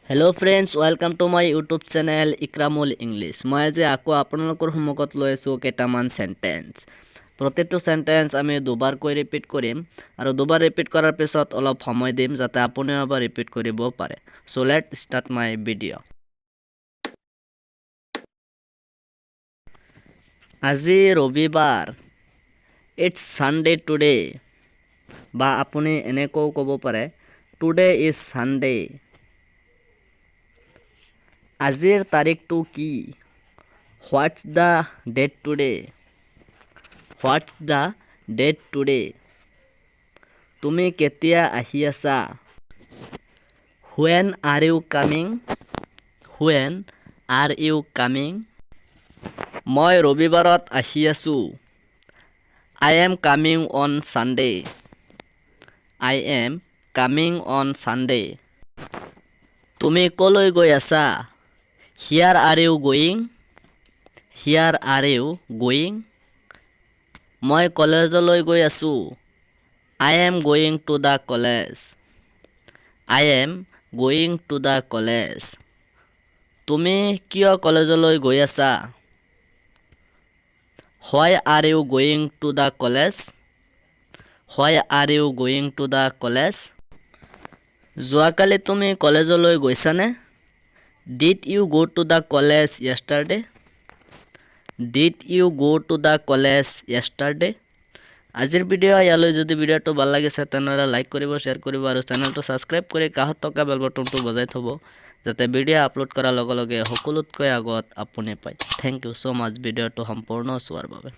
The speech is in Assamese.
Hello friends, welcome to my YouTube channel Ikramul English. मैं आज आको आपनलोকৰ সন্মুখত লৈ আছো কেইটামান সেন্টেন্স। প্ৰতিটো সেন্টেন্স আমি দুবাৰকৈ ৰিপিট কৰিম আৰু দুবাৰ ৰিপিট কৰাৰ পিছত অলপ সময় দিম যাতে আপুনি এবাৰ ৰিপিট কৰিব পাৰে। So let start my video. আজি ৰবিবাৰ, ইটস সানডে টুডে, বা আপুনি এনেকৈ ক'ব পাৰে টুডে ইজ সানডে। আজিৰ তাৰিখটো কি? What's the date today? What's the date today? তুমি কেতিয়া আহি আছা? When are you coming? When are you coming? মই ৰবিবাৰত আহি আছো। I am coming on Sunday. I am coming on Sunday. তুমি কলৈ গৈ আছা? Here are you going? Here are you going? মই কলেজলৈ গৈ আছো। I am going to the college. I am going to the college. তুমি কিয় কলেজলৈ গৈ আছা? Why are you going to the college? Why are you going to the college? যোৱাকালি তুমি কলেজলৈ গৈছানে? Did you go to the college yesterday? Did you go to the college yesterday? আজিৰ ভিডিও ইয়ালৈ। যদি ভিডিওটো ভাল লাগিছে তেনেহলে লাইক কৰিব, শেয়াৰ কৰিব আৰু চেনেলটো সাবস্ক্ৰাইব কৰি কাষত থকা বেল বটনটো বজাই থব যাতে ভিডিও আপলোড কৰাৰ লগে লগে সকলোতকৈ আগত আপুনি পায়। থ্যাংক ইউ সো মাচ ভিডিওটো সম্পূৰ্ণ চোৱাৰ বাবে।